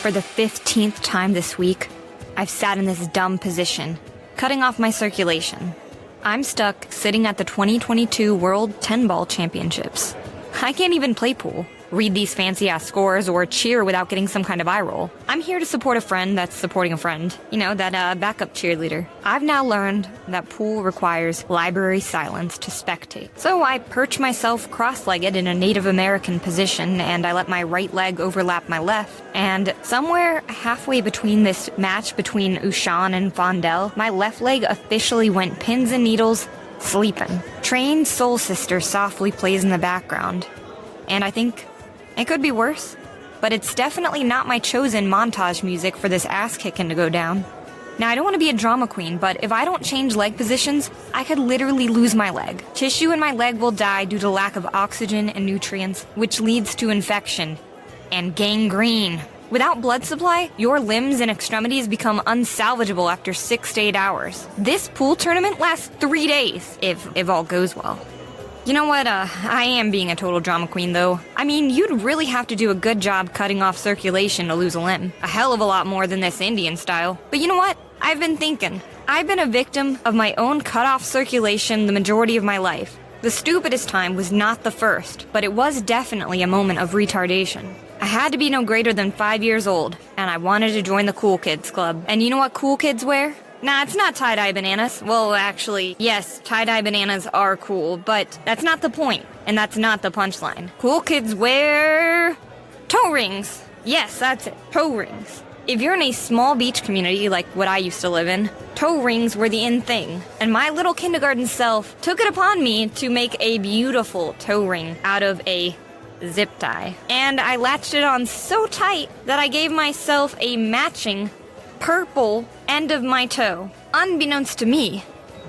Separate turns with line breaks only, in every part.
For the 15th time this week, I've sat in this dumb position, cutting off my circulation. I'm stuck sitting at the 2022 World 10-Ball Championships. I can't even play pool, read these fancy-ass scores, or cheer without getting some kind of eye roll. I'm here to support a friend that's supporting a friend. You know, that backup cheerleader. I've now learned that pool requires library silence to spectate. So I perch myself cross-legged in a Native American position, and I let my right leg overlap my left. And somewhere halfway between this match between Ushan and Fondell, my left leg officially went pins and needles, sleeping. Trained Soul Sister softly plays in the background. And I think it could be worse, but it's definitely not my chosen montage music for this ass-kicking to go down. Now, I don't want to be a drama queen, but if I don't change leg positions, I could literally lose my leg. Tissue in my leg will die due to lack of oxygen and nutrients, which leads to infection and gangrene. Without blood supply, your limbs and extremities become unsalvageable after 6 to 8 hours. This pool tournament lasts 3 days, if all goes well. You know what, I am being a total drama queen, though. I mean, you'd really have to do a good job cutting off circulation to lose a limb. A hell of a lot more than this Indian style. But you know what? I've been thinking. I've been a victim of my own cut-off circulation the majority of my life. The stupidest time was not the first, but it was definitely a moment of retardation. I had to be no greater than 5 years old, and I wanted to join the Cool Kids Club. And you know what cool kids wear? Nah, it's not tie-dye bananas. Well, actually, yes, tie-dye bananas are cool, but that's not the point, and that's not the punchline. Cool kids wear toe rings. Yes, that's it, toe rings. If you're in a small beach community like what I used to live in, toe rings were the in thing, and my little kindergarten self took it upon me to make a beautiful toe ring out of a zip tie. And I latched it on so tight that I gave myself a matching purple end of my toe. Unbeknownst to me,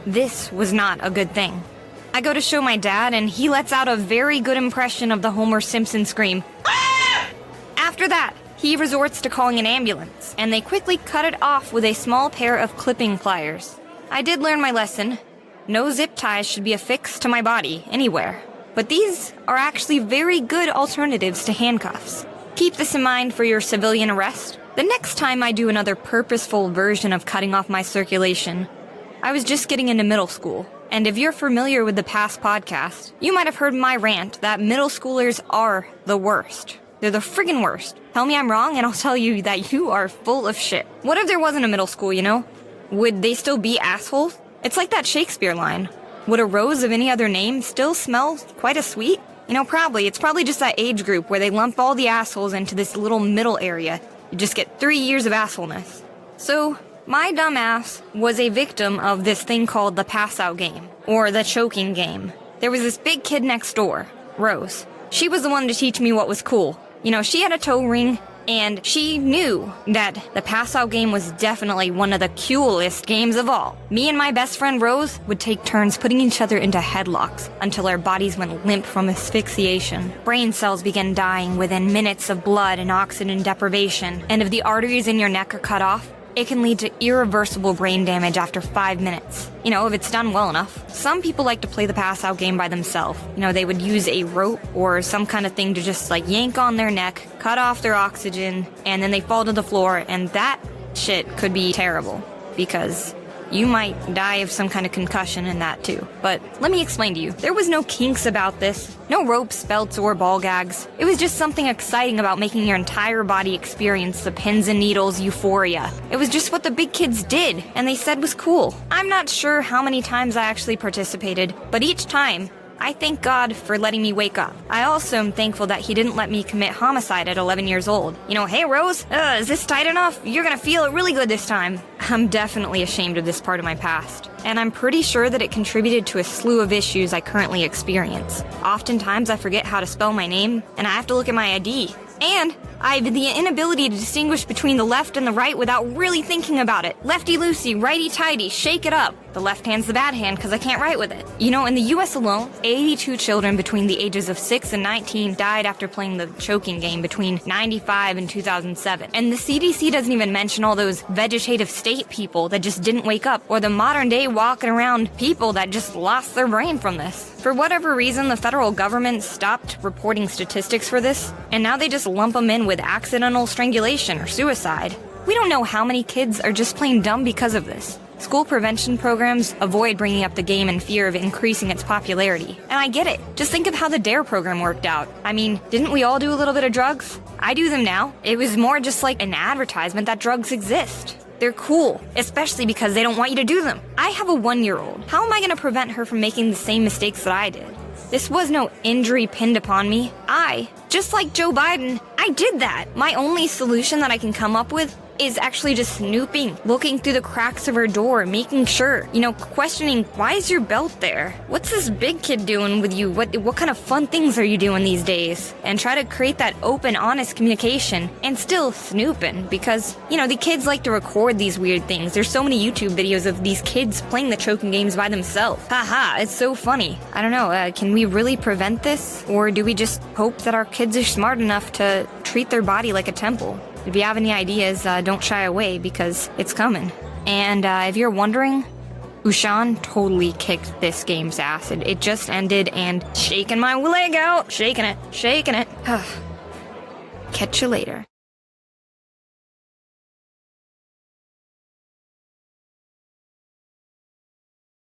this was not a good thing. I go to show my dad, and he lets out a very good impression of the Homer Simpson scream. Ah! After that, he resorts to calling an ambulance, and they quickly cut it off with a small pair of clipping pliers. I did learn my lesson. No zip ties should be affixed to my body, anywhere. But these are actually very good alternatives to handcuffs. Keep this in mind for your civilian arrest. The next time I do another purposeful version of cutting off my circulation, I was just getting into middle school. And if you're familiar with the past podcast, you might have heard my rant that middle schoolers are the worst. They're the friggin' worst. Tell me I'm wrong and I'll tell you that you are full of shit. What if there wasn't a middle school, you know? Would they still be assholes? It's like that Shakespeare line. Would a rose of any other name still smell quite as sweet? You know, probably. It's probably just that age group where they lump all the assholes into this little middle area. You just get 3 years of assholeness. So, my dumb ass was a victim of this thing called the pass-out game, or the choking game. There was this big kid next door, Rose. She was the one to teach me what was cool. You know, she had a toe ring, and she knew that the pass-out game was definitely one of the coolest games of all. Me and my best friend Rose would take turns putting each other into headlocks until our bodies went limp from asphyxiation. Brain cells began dying within minutes of blood and oxygen deprivation, and if the arteries in your neck are cut off, it can lead to irreversible brain damage after 5 minutes. You know, if it's done well enough. Some people like to play the pass-out game by themselves. You know, they would use a rope or some kind of thing to just, like, yank on their neck, cut off their oxygen, and then they fall to the floor, and that shit could be terrible. Because you might die of some kind of concussion in that, too. But let me explain to you. There was no kinks about this. No ropes, belts, or ball gags. It was just something exciting about making your entire body experience the pins and needles euphoria. It was just what the big kids did, and they said was cool. I'm not sure how many times I actually participated, but each time, I thank God for letting me wake up. I also am thankful that he didn't let me commit homicide at 11 years old. You know, hey Rose, is this tight enough? You're gonna feel it really good this time. I'm definitely ashamed of this part of my past. And I'm pretty sure that it contributed to a slew of issues I currently experience. Oftentimes I forget how to spell my name, and I have to look at my ID. And I have the inability to distinguish between the left and the right without really thinking about it. Lefty-loosey, righty-tighty, shake it up. The left hand's the bad hand because I can't write with it. You know, in the US alone, 82 children between the ages of 6 and 19 died after playing the choking game between 95 and 2007. And the CDC doesn't even mention all those vegetative state people that just didn't wake up, or the modern day walking around people that just lost their brain from this. For whatever reason, the federal government stopped reporting statistics for this, and now they just lump them in with with accidental strangulation or suicide. We don't know how many kids are just plain dumb because of this. School prevention programs avoid bringing up the game in fear of increasing its popularity. And I get it. Just think of how the DARE program worked out. I mean, didn't we all do a little bit of drugs? I do them now. It was more just like an advertisement that drugs exist. They're cool, especially because they don't want you to do them. I have a 1-year-old. How am I going to prevent her from making the same mistakes that I did? This was no injury pinned upon me. Just like Joe Biden, I did that. My only solution that I can come up with is actually just snooping, looking through the cracks of her door, making sure, questioning, why is your belt there? What's this big kid doing with you? What kind of fun things are you doing these days? And try to create that open, honest communication, and still snooping, because, the kids like to record these weird things. There's so many YouTube videos of these kids playing the choking games by themselves. Haha, it's so funny. I don't know, can we really prevent this? Or do we just hope that our kids are smart enough to treat their body like a temple? If you have any ideas, don't shy away, because it's coming. And if you're wondering, Ushan totally kicked this game's ass. It just ended, and shaking my leg out, shaking it. Catch you later.